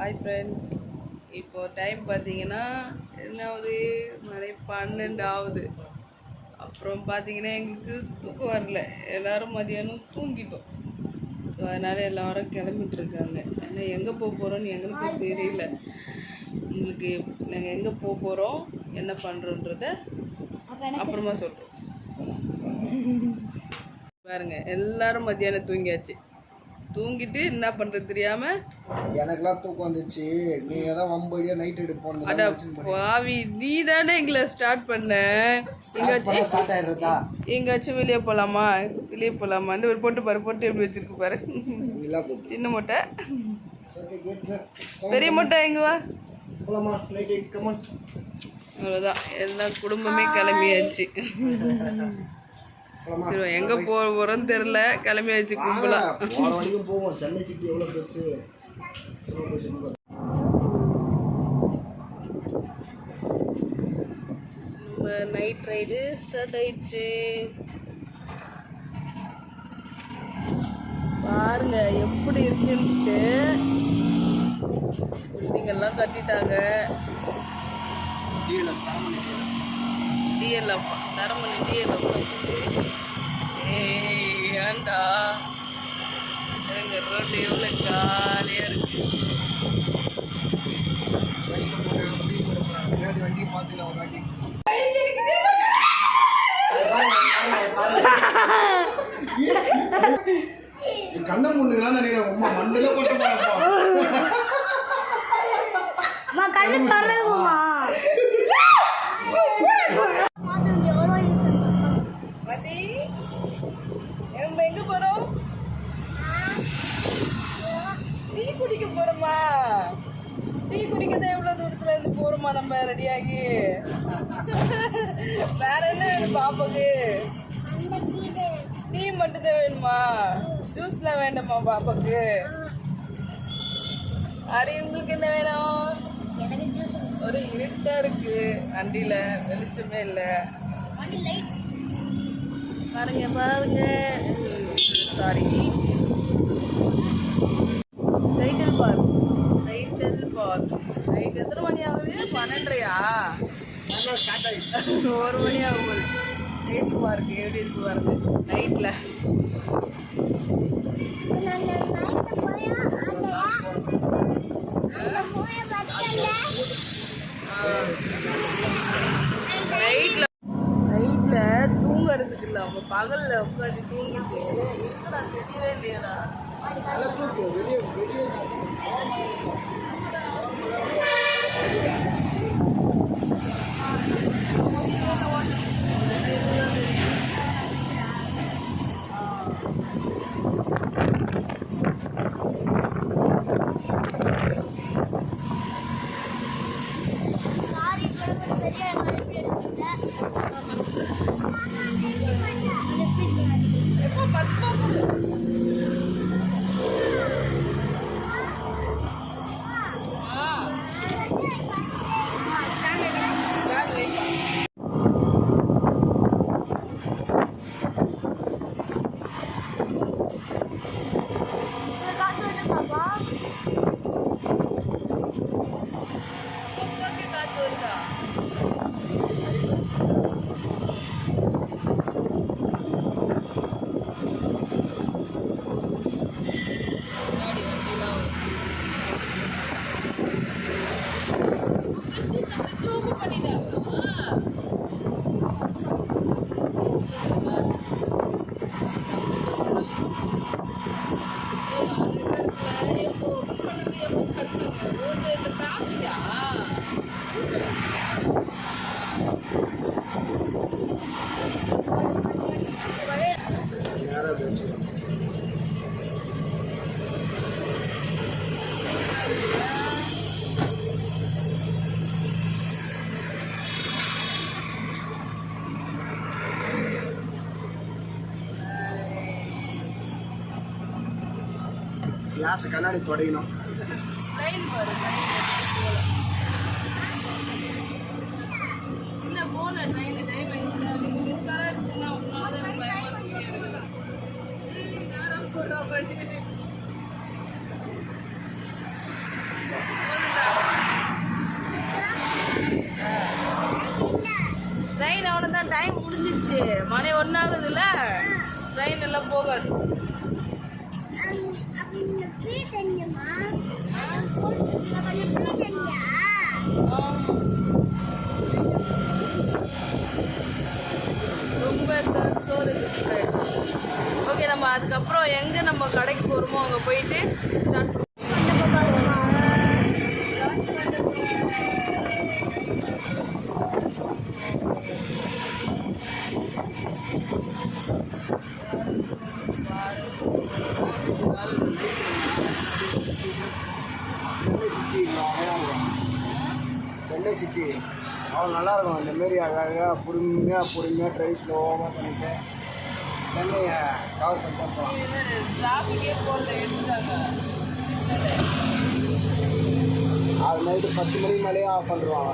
Hi friends, இப்போ time பார்த்தீங்கன்னா என்ன ஆகுது, மணி 12 ஆகுது. அப்புறம் பார்த்தீங்கன்னா எங்களுக்கு தூக்கம் வரல, எல்லோரும் மதியானம் தூங்கிட்டோம். ஸோ அதனால் எல்லோரும் கிளம்பிட்டுருக்காங்க. ஏன்னா எங்கே போக போகிறோன்னு எங்களுக்கு தெரியல. உங்களுக்கு நாங்கள் எங்கே போக போகிறோம், என்ன பண்ணுறோன்றத அப்புறமா சொல்கிறோம். பாருங்க, எல்லோரும் மத்தியானம் தூங்கியாச்சு. தூங்கிட்டு என்ன பண்ணுறது தெரியாமல் எனக்குலாம் தூக்கம் வந்துச்சு. நீங்கள் தான் வம்படியாக நைட் எடுப்போம். அட பாவி, நீ தானே எங்களை ஸ்டார்ட் பண்ண. எங்கேயாச்சும் வெளியே போகலாமான்னு ஒரு பொட்டு பாரு, பொட்டு எப்படி வச்சிருக்கு பாரு. சின்ன மூட்டை, பெரிய மூட்டை எங்கே வா. அவ்வளோதான், எல்லாம் குடும்பமே கிளம்பியாச்சு. எங்க போறோம்னு தெரியல, கிளம்பியாச்சு கும்பலா. போவோம். சென்னை சிட்டி எவ்வளவு பெருசு. நைட் ரைடு ஸ்டார்ட் ஆயிடுச்சு. பாருங்க எப்படி இருக்குன்ட்டு. பில்டிங் எல்லாம் கட்டிட்டாங்க. DLF Taramani DLF. ஏன்டா எங்கள் ரோடு எவ்வளோ ஜாலியாக இருக்கு. கண்ண முன்னுங்களான்னு நினைக்கிறேன். உமா மண்டல கொட்ட எங்க போறோம்? டீ குடிக்க போறோமா? டீ குடிக்கதான் எவ்வளவு தூரத்துல இருந்து போறோமா நம்ம ரெடியாகி. வேற என்ன வேணும் பாப்பாக்கு? டீ மட்டும் தான் வேணுமா? ஜூஸ்லாம் வேண்டாமா பாப்பாக்கு? அரி, உங்களுக்கு என்ன வேணும்? ஒரு இருட்டா இருக்கு வண்டியில, வெளிச்சமே இல்லை. பாருங்க பாருங்க, சாரி, டைட்டில் பார்க். நைட் எத்தனை மணி ஆகுது? 12:30. 1 மணி ஆகுது. டைட்டில் பார்க் எப்படி இருக்கு பாருங்க நைட்டில். நைட்டில் தூங்குறதுக்கு இல்லை, அவங்க பகலில் உட்காந்து தூங்கிட்டு எங்கடா தெரியவே இல்லையாடா. கிளாஸ் கண்ணாடி தொடங்கணும். இல்லை போன ட்ரெயின் டைம் என்னாச்சு மணி ஒன்றாகுதுல்ல ட்ரெயின் எல்லாம் போகாது. ரொம்ப ஓகே, நம்ம அதுக்கப்புறம் எங்கே நம்ம கடைக்கு போகிறோமோ அங்கே போயிட்டு ஸ்டார்ட் பண்ணுவோம். சென்னை சிட்டி அவ்வளோ நல்லாயிருக்கும். இந்தமாரி அழகாக பொறுமையாக ட்ரைவ் ஸ்லோவாக பண்ணிட்டு சென்னையை கவர் பண்ணிட்டு டிராஃபிக்கே போடல எடுத்துட்டாங்க. அது நைட்டு 10 மணி மேலேயே ஆஃப் பண்ணிடுவாங்க.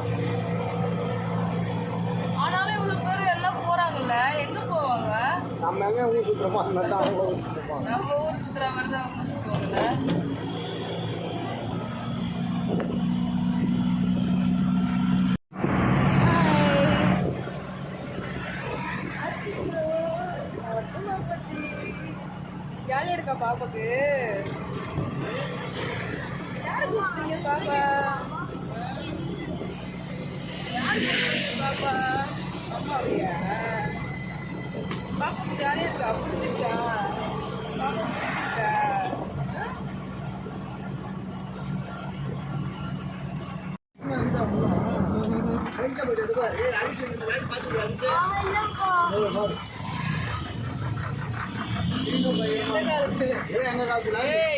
ஆனாலும் இவ்வளோ பேர் எல்லாம் போகிறாங்கல்ல, எங்கே போவாங்க? நம்ம எங்கே ஊர் சுற்றுறோமோ அந்த மாதிரி தான் அவங்க ஊர் சுற்றுப்பாங்க. நம்ம ஊர் சுற்றுற மாதிரி தான் அவங்க சுற்றுவாங்கல்ல. ஜாலியாக இருக்கா பாப்பாக்கு? யார் கூப்பிட்டீங்க பாப்பா? யார் கூப்பிட்டீங்க பாப்பா? அம்மாவையா? பாப்பாக்கு ஜாலியாக இருக்கா? பிடிச்சிருக்கா? பாப்பா பிடிச்சிருக்கா?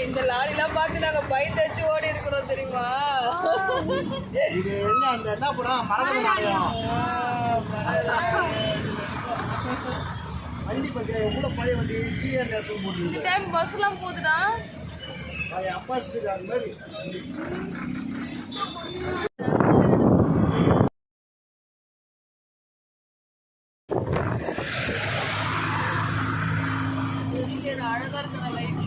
இந்த லாரிலாம் பார்த்து நாங்க பயந்து வச்சு ஓடி இருக்கிறோம் தெரியுமா? இது என்ன படம் மரகத நாடகம். வண்டி பத்தியா எவ்வளோ பழைய வண்டி டிஎன்எஸ் போட்டு இந்த டைம் பஸ்லாம் போகுதுடா. அப்பாசிட்டு அது மாதிரி அழகா இருக்கிற லைட்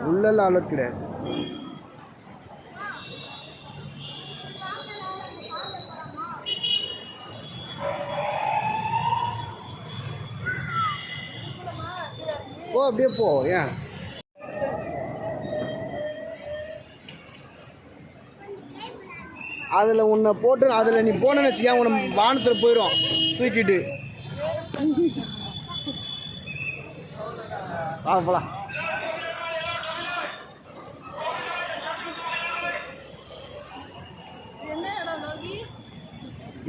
உள்ளெல்லாம் அலர்ட் கிடையாது. போ அப்படியே போ. ஏன் அதில் உன்னை போட்டு அதில் நீ போனேன்னு வச்சுக்க உன்னை வானத்தில் போயிடும் தூக்கிட்டு. போகலாம்.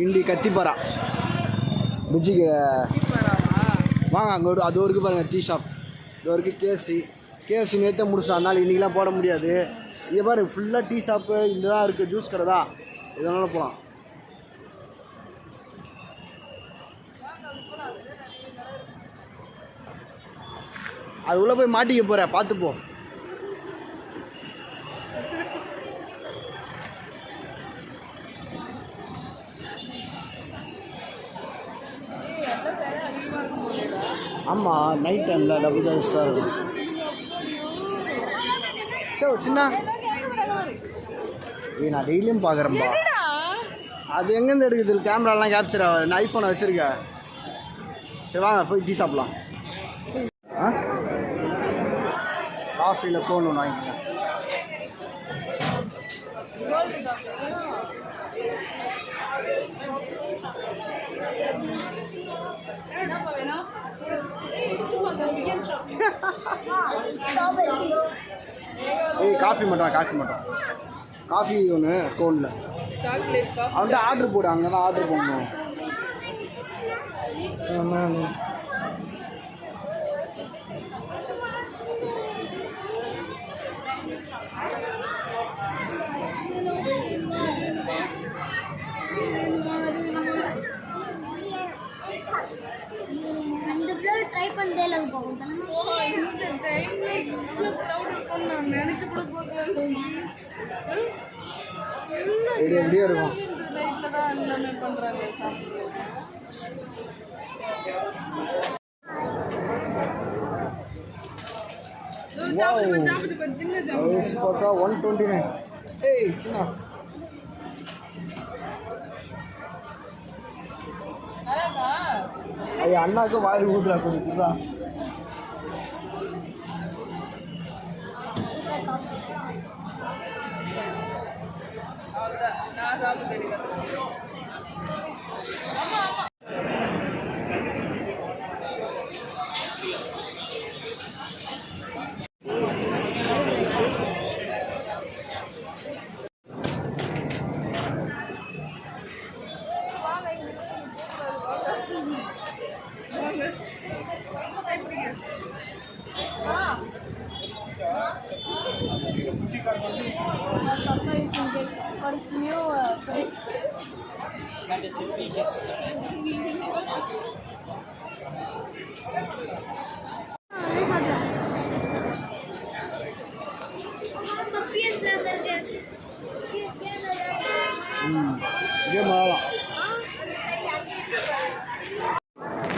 இண்டி கத்திப்பாரா புஜிக்கு வாங்க அங்கே அது வரைக்கும் பாருங்கள் டீ ஷாப். இது வரைக்கும் கேஎஃப்சி நேற்றே முடிச்சோம். அதனால் இன்றைக்கெலாம் போட முடியாது. இங்கே பாரு ஃபுல்லாக டீ ஷாப்பு இந்த தான் இருக்குது. ஜூஸ் கடை தான். இதனால போகலாம். அது உள்ளே போய் மாட்டிக்க போகிற பார்த்துப்போ. ஆமாம் நைட் டைமில் டபுள் சார் இருக்கும். சரி சின்ன நான் டெய்லியும் பார்க்குறேன்ப்பா. அது எங்கேருந்து எடுக்குது? கேமராலாம் கேப்சர் ஆகாது. நான் ஐஃபோனை வச்சுருக்கேன். சரி வாங்க போய் டீ சாப்பிட்லாம். காஃபியில் கோன் ஒன்று வாங்கிக்கிறேன். காஃபி மட்டும் காஃபி ஒன்று கோனில் அவன்கிட்ட ஆர்டர் போடு. அங்கே தான் ஆர்டர் பண்ணணும். நினைச்சு கூட பார்க்கலாம். எப்படியே இருக்கும். இந்த நைட்டில் தான் எல்லாமே பண்ணுறாங்க பக்கா 129. ஏய் சின்ன ஐயா அண்ணாக்கு வாரி ஊதுறா கொடுக்குறா. நான் சாப்பிட்டு கிடைக்கிறேன்.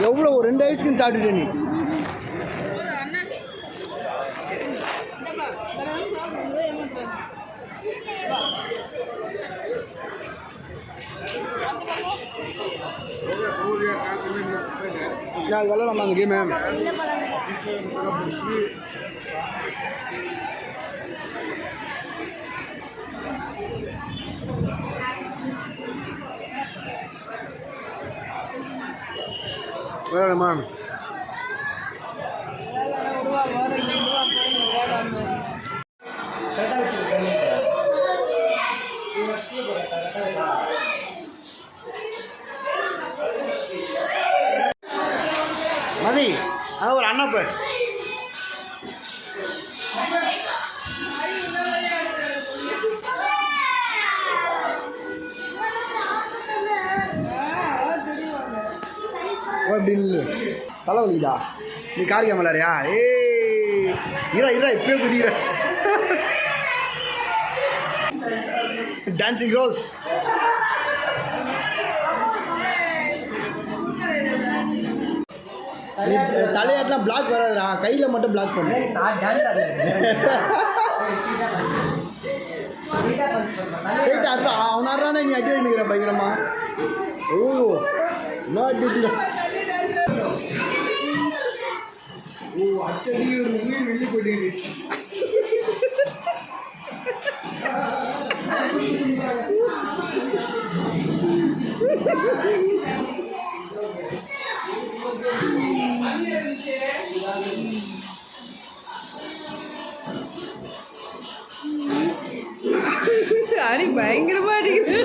எவ்வளோ ஒரு 2 ஐஸ்கிரீம் சாப்பிட்டுட்டே நீ. அது விளாடலாமா அந்த கேமு? விளாடலாமா? மதி அது ஒரு அண்ணா பேர். அப்படின்னு தலை வலிக்குதா? நீ கார் கேமலாரியா? ஏய் இரா இப்பயே குதிக்கிற. டான்சிங் ரோஸ் தலையாட்டெலாம் பிளாக் வராதுடா, கையில் மட்டும் பிளாக் பண்ணு. அவன் ஆடுறானே நீ அடி வைக்கிற பயங்கரமா. ஓ என்ன அடி. ஓ அச்சடி ஒரு உயிர் வெளியே போயிட்டு. அடி பயங்கரமா அடிக்குது.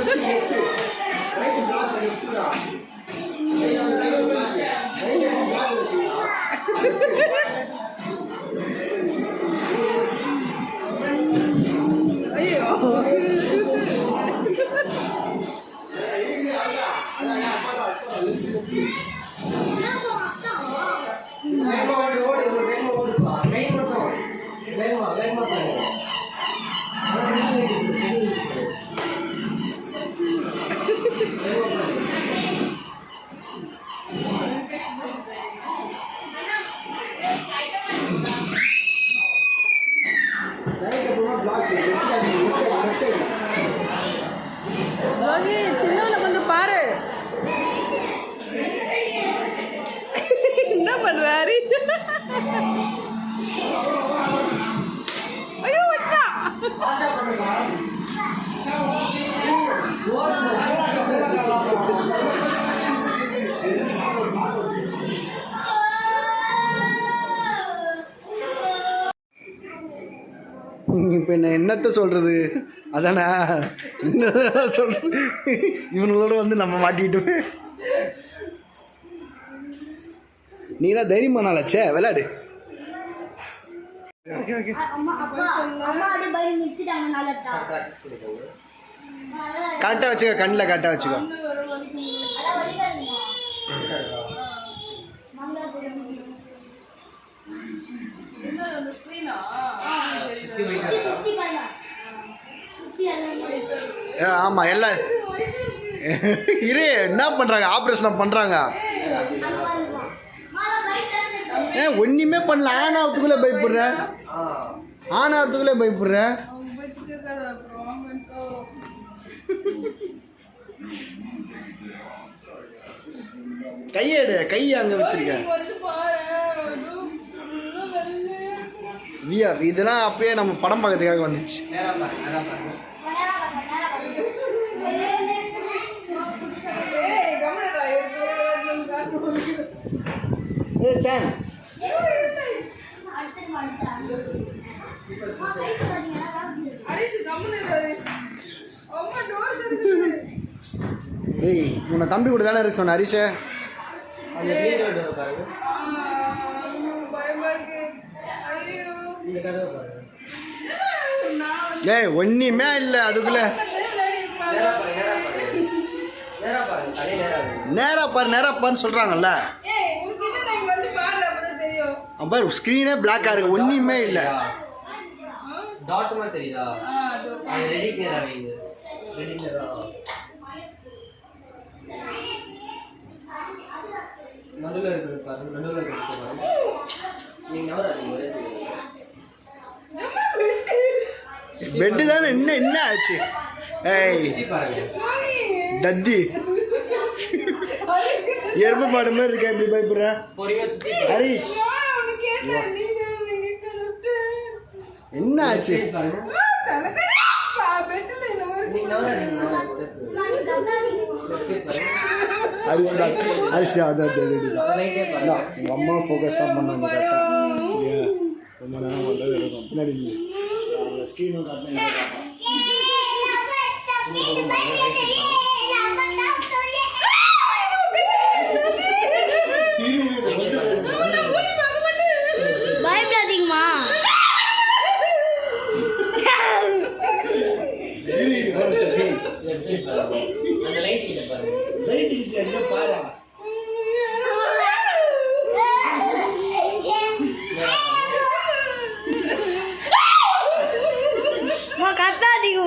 ஐயோ சின்னவனை கொஞ்சம் பாரு என்ன பண்றாரு. ஐயோ வச்சா இப்போ என்னத்த சொல்கிறது? அதானே என்ன சொல்கிறது? இவங்களோட வந்து நம்ம மாட்டிக்கிட்டு நீ தான் தைரியமானாலச்சே விளையாடு. கரெக்டாக வச்சுக்க, கண்ணில் கரெக்டாக வச்சுக்கோ. என்ன அந்த ஸ்க்ரீனா ஆமாம் எல்லாம் இரு என்ன பண்ணுறாங்க ஆப்ரேஷன் பண்ணுறாங்க ஒன்றுமே பண்ணல ஆனாவதுக்குள்ளே பயப்படுற ஆனாவதுக்குள்ளே பயப்படுற கையெடு கையை அங்கே வச்சிருக்கேன் விஆர் இதெல்லாம் அப்பயே நம்ம படம் பார்க்கறதுக்காக வந்துச்சு சான் ஏய் உன்னை தம்பி கூட தானே இருக்கு சொன்ன ஹரிஷ் ஏய் ஒன்றுமே இல்லை அதுக்குள்ள நேரா பாருன்னு சொல்கிறாங்கல்ல அப்போ ஸ்க்ரீனே பிளாக்காக இருக்கு ஒன்றுமே இல்லை டாட் மாதிரி தெரியுதா அது ரெடி நேரா வைங்க ரெடி நேரா நடுவுல இருக்கு பாருங்க நடுவுல இருக்கு பாருங்க நீங்க நவராதீங்க பெட்டு தானே என்ன ஆச்சு ஏய் தத்தி எறும்பு மாடு மாதிரி இருக்கா எப்படி பயப்படுற ஹரிஷ் என்ன ஆச்சு ஹரிஷ் தான் ஹரிஷ் தான் அதான் உங்கள் அம்மா ஃபோக்கஸாக பண்ணாங்க சரியா ரொம்ப நேரம் பண்ணுறது இருக்கும் பின்னாடி ஸ்க்ரீனும் காட்டினேன் பயப்படாதீங்கம்மா அந்த லைட் கிட்ட பாருங்க லைட் கிட்ட எங்க பாரு கத்தாதீங்க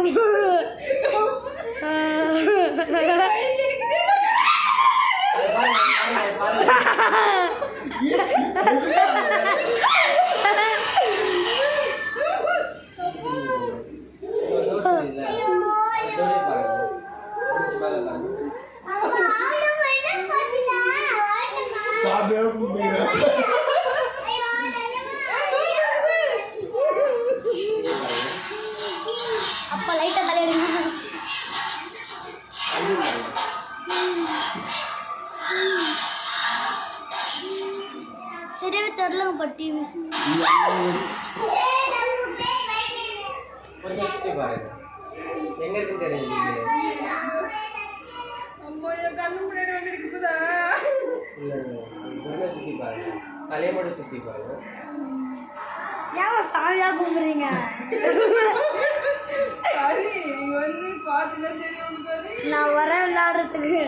அப்பா லைட்டா தலையிடுங்க சரியாவே தெரியலங்க பட்டி கொஞ்சம் சுத்தி பாருங்க எங்க இருக்குன்னு தெரியுது அம்மா என் கண்ணு முன்னாடி வந்து இருக்குதா கொஞ்சம் சுத்தி பாருங்க தலையை மட்டும் சுத்தி பாருங்க ஏன் சாமியா கும்பிடுறீங்க சரி நீங்க வந்து பாத்துனா தெரியும் உனக்கு நான் வரேன் விளையாடுறதுக்கு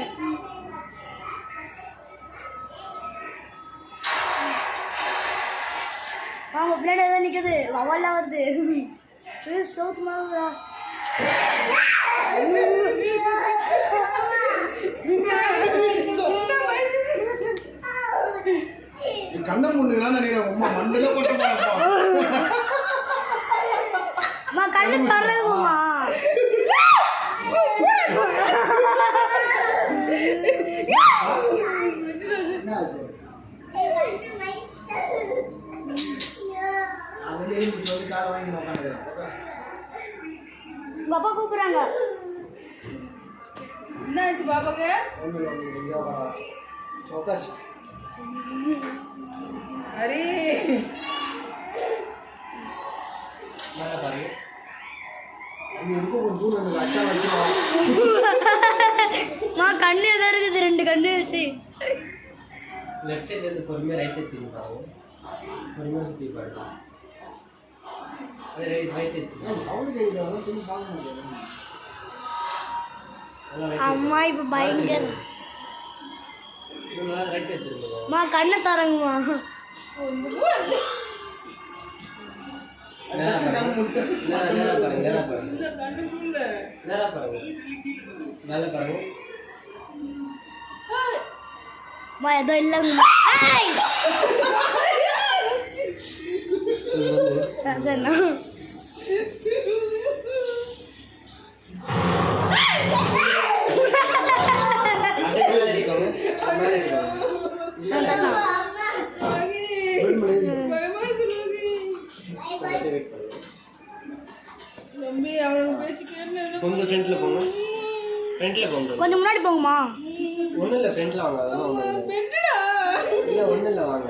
வாங்க பின்னாடி ஏதோ நிற்குது வவாலாம் வருது சோத்து மாதிரி கண்ணை முன்னுங்களான்னு நினைக்கிறேன் உமா மண்டல கொட்ட அம்மா கண்ணு தரவுமா பாப்பா கூப்பிடுறாங்க என்ன ஆச்சு பாப்பாக்கு அரே மேல பாருங்க மா கண்ணு எதா இருக்குது ரெண்டு கண்ணு வச்சு லெஃப்ட் சைடுல இருந்து பொறுமையா ரைட் சைடு திரும்பி பாருங்க பொறுமையா சுத்தி பாருங்க அது ரைட் சைடு சவுண்ட் கேக்குது அம்மா இப்ப பயங்கர ரைட் சைடு திரும்புங்க மா கண்ணை தரங்கம்மா நேரா பாருங்க இந்த கண்ணுக்குள்ள நேரா பாருங்க மேலே பாருங்க மா ஏதோ இல்லைங்க சரிண்ணா தம்பி அவனுக்கு பேச்சு கேட்டு கொஞ்சம் ஃப்ரண்ட்டில் போங்க கொஞ்சம் முன்னாடி போங்கம்மா ஒன்றும் இல்லை ஃப்ரண்ட்டில் வாங்க அதெல்லாம் ஒன்றும் பெண்டுடா இல்லை ஒன்றும் இல்லை வாங்க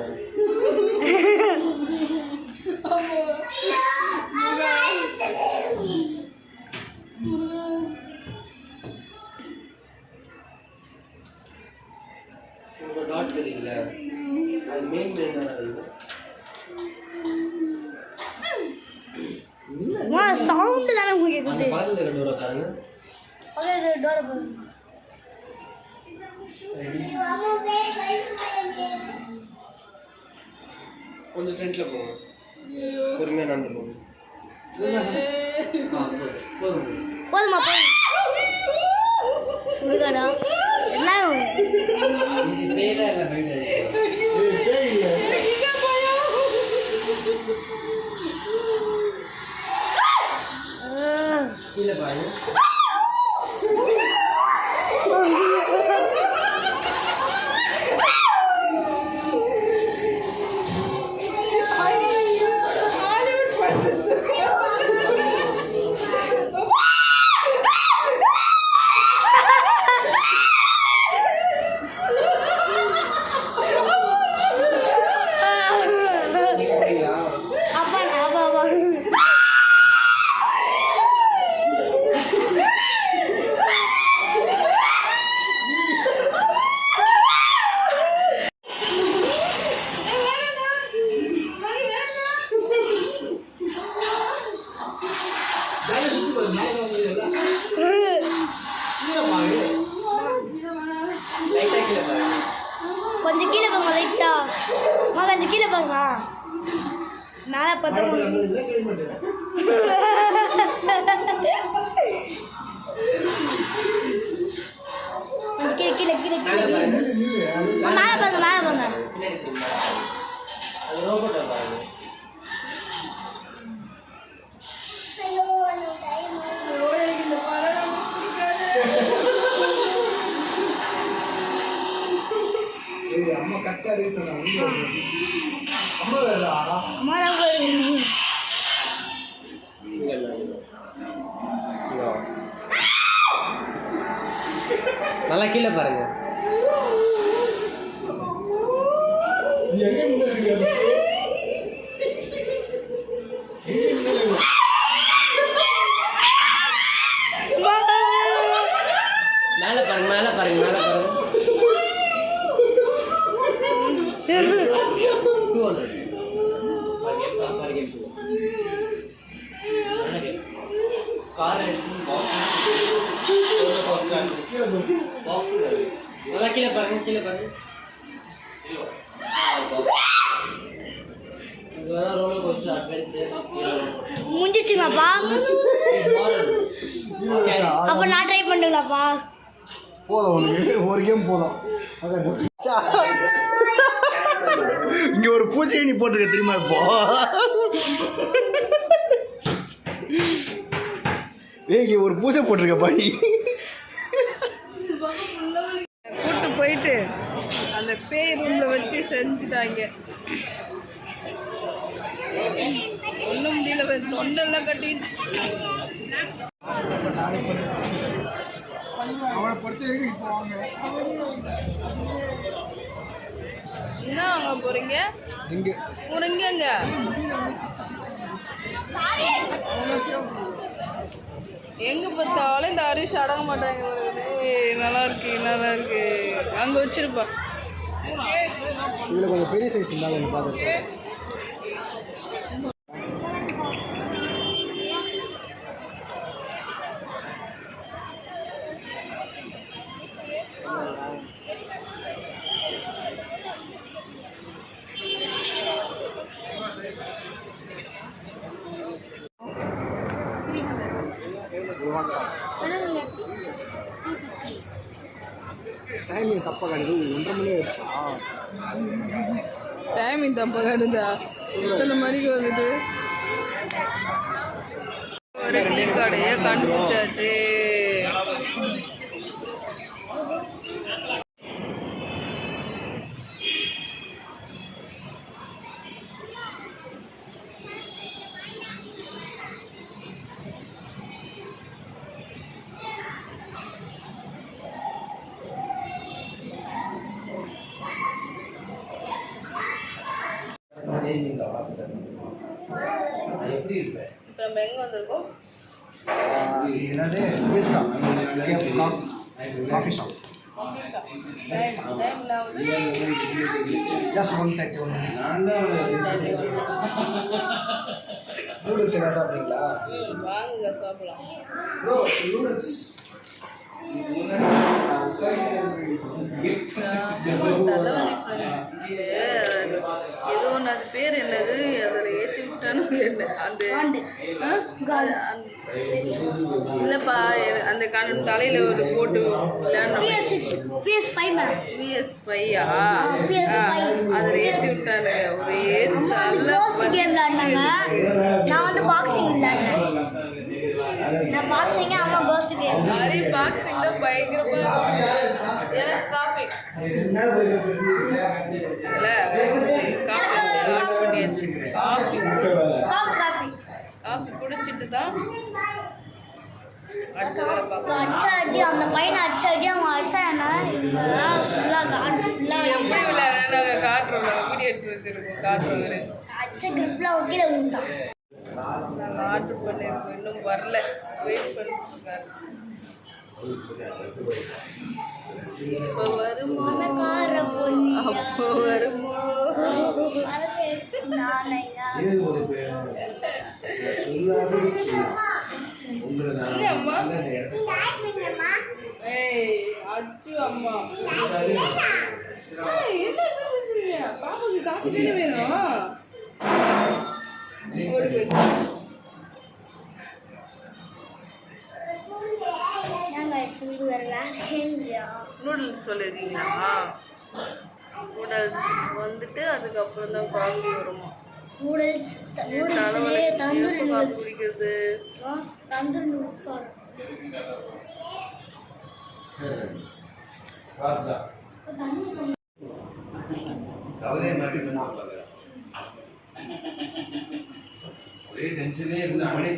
உங்கள் டாட் தெரியுங்களா அது மெயின் தானே மா சவுண்டு தானே உங்களுக்கு அந்த கேட்குது பக்கத்தில் இருக்க டோரை பாருங்க பக்கத்தில் டோரை போடுங்க கொஞ்சம் ஃப்ரண்ட்டில் போங்க பொறுமையாக நடந்து போங்க போதும் போதுமா போதும் சுடுகாடா எல்லாம் இது பேரா இல்லை போயிட்டு கீழே பாருங்க அப்பா அப்பா அப்பா லைட்டாக கீழே பாருங்க கொஞ்சம் கீழே போங்க லைட்டா அம்மா கொஞ்சம் கீழே போங்க மேலே பார்த்தா கொஞ்சம் கீழே கீழே கீழே மேலே பாருங்க மேலே போங்க மேலே போங்க பின்னாடி திரும்ப அது ரோபோட்டை பாருங்க எனக்கு இந்த படம் பிடிக்காது அம்மா கரெக்டாக சொன்னாங்க அம்மா வேறா அம்மா தான் போடுங்க நல்லா கீழே பாருங்க நீ எங்கே நின்று மேலே பாருங்க மேலே பாருங்க மேலே பாருங்க 200 கார் ரேசிங் பாக்ஸ் நல்லா கீழே பாருங்க கீழே பாருங்க ரோலர் கோஸ்டர் அட்வென்ச்சர் முடிஞ்சிச்சுங்களாப்பா அப்போ நான் ட்ரை பண்ணுங்களாப்பா போதும் உனக்கு ஒரு கேம் போதும் இங்க ஒரு பூஜையை நீ போட்டிருக்க தெரியுமா இப்போ இங்க ஒரு பூஜை போட்டிருக்க பாணி கூட்டு போயிட்டு அந்த பேய் ரூம்ல வச்சு செஞ்சுட்டாங்க ஒன்றும் முடியல தொண்டெல்லாம் கட்டி அவனை பொறுத்த இப்போ வாங்க என்ன வாங்க போறீங்க இங்கே போறீங்க எங்க பார்த்தாலும் இந்த ஹரிஷ் அடங்க மாட்டாங்க நல்லா இருக்கு நல்லா இருக்கு அங்க வச்சிருப்பா இதில் கொஞ்சம் பெரிய சைஸ் இருந்தாலும் எனக்கு பார்த்துருக்கேன் வாங்க டைமிங் தப்பாக காட்டுது 1:30 மணி ஆயிடுச்சா டைமிங் தப்பாக காட்டுதா இத்தனை மணிக்கு வந்துட்டு ஒரு டீ கடையை கண்டுபிடிச்சாச்சு எப்படி இருப்பேன் இப்போ நம்ம எங்கே வந்திருக்கோம் என்னது காஃபி ஷாப் டைம்லாவது ஜஸ்ட் 1:30 நூடுல்ஸ் எதாவது சாப்பிட்றீங்களா வாங்குங்க சாப்பிடலாம் ப்ரோ நூடுல்ஸ் ஏதோ ஒன்று அது பேர் என்னது அதில் ஏற்றி விட்டானு என்ன அந்த இல்லைப்பா அந்த தலையில் ஒரு போட்டு PS5 மேம் PS5யா PS5 அதில் ஏற்றி விட்டானு ஒரே கோஸ்ட் கேம் விளையாடினாங்க நான் வந்து பாக்ஸிங் விளையாடினேன் நான் பாக்ஸிங் அம்மா கோஸ்ட் கேம் அரே பாக்ஸிங் தான் பயங்கரமா எனக்கு காஃபி இல்லை காஃபி ஆஃப் பண்ணியாச்சு காஃபி காஃபி குடிச்சிட்டு தான் அடுத்த வேலை பார்க்கலாம் அடிச்ச அடி அந்த பையனை அடிச்ச அடி அவன் அடிச்சா என்ன ஃபுல்லாக காடு ஃபுல்லாக எப்படி விளையாட நாங்கள் காட்டுறோம் நாங்கள் வீடியோ எடுத்து வச்சுருக்கோம் காட்டுறோம் அடிச்ச கிரிப்பில் கீழே விழுந்தான் நாங்கள் ஆர்டர் பண்ணியிருக்கோம் இன்னும் வரல வெயிட் பண்ணிருக்காரு இப்போ வருமோ அப்போ வருமோ இல்லை அம்மா ஏய் அச்சு அம்மா என்ன பாப்பாக்கு காப்பி தானே வேணும் ஓடி போயிட்டு நூடுல்ஸ் சொல்லியிருக்கீங்களா நூடுல்ஸ் வந்துட்டு அதுக்கப்புறம் தான் காஃபி வருமா நூடுல்ஸ் தலைவலி தந்தூரி காஃபி நூடுல்ஸ் குடிக்கிறது தந்தூரி நூடுல்ஸ் கவலையை மட்டும் ஒரே டென்ஷனே இருந்து அவனே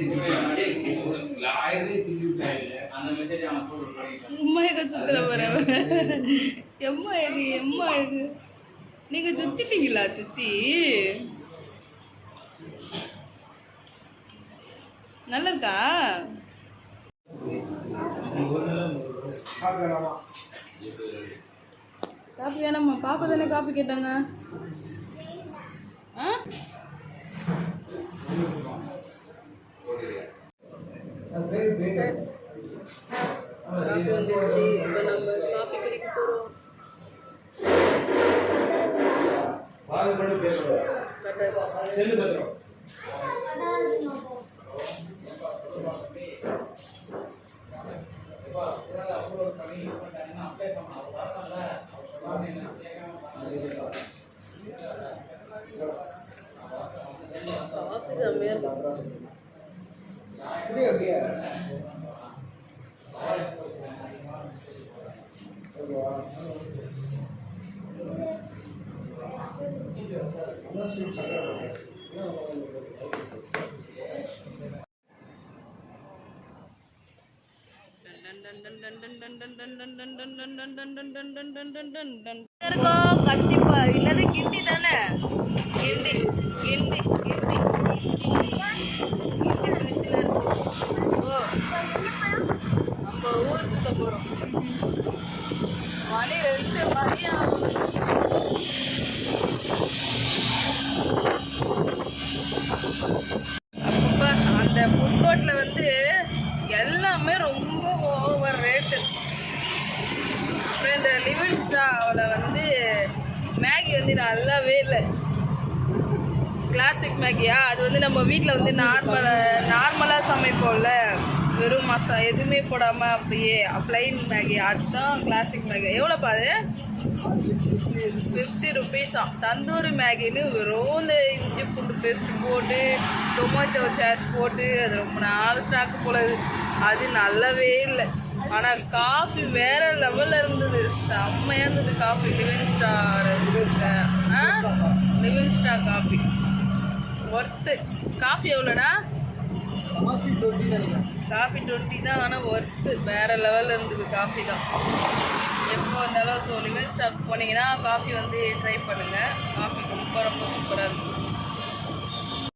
உண்மையாக சுத்துற வரவன் எம்மா இது நீங்க சுத்திட்டீங்களா சுத்தி நல்லா இருக்கா காஃபி வேணாம்மா பாப்பா தானே காஃபி கேட்டாங்க ஆ காஃபி வந்துருச்சு இப்போ நம்ம காஃபி குடிக்க போகிறோம் காஃபி செம்மையாக இருக்கும் அப்படியே இருக்கும் கண்டிப்பா இல்லது கிண்டி தானே கிண்டி கிண்டி கிண்டி கிண்டி ஃப்ரிட்ஜில் இருக்கும் ஓ நம்ம ஊர் சுத்த போகிறோம் மணி 2 மணி அப்போ அந்த ஃபுட் கோர்ட்டில் வந்து எல்லாமே ரொம்ப ஓவர் ரேட்டு. அப்புறம் இந்த லிவிங் ஸ்டாவில் வந்து மேகி வந்து நல்லாவே இல்லை. கிளாசிக் மேகியா அது வந்து நம்ம வீட்டில் வந்து நார்மலாக சமைப்போம்ல வெறும் எதுவுமே போடாமல் அப்படியே ப்ளைன் மேகி. அதுதான் கிளாசிக் மேகி. எவ்வளோப்பா அது? 50 rupees. தந்தூரி மேகின்னு வெறும் இந்த இஞ்சி பூண்டு பேஸ்ட் போட்டு டொமேட்டோ சாஸ் போட்டு அது ரொம்ப நாள் ஸ்டாக்கு போல. அது நல்லாவே இல்லை. ஆனால் காஃபி வேறு லெவலில் இருந்தது. செம்மையாக இருந்தது coffee. Living star coffee worth. Coffee எவ்வளோடா? காஃபி 20 தான். ஆனால் ஒர்த்து வேறு லெவலில் இருந்தது. காஃபி தான் எப்போ வந்தாலும். ஸோ லிவிங் ஸ்டாக் போனீங்கன்னா காஃபி வந்து ட்ரை பண்ணுங்கள். காஃபி ரொம்ப ரொம்ப சூப்பராக இருக்கும்.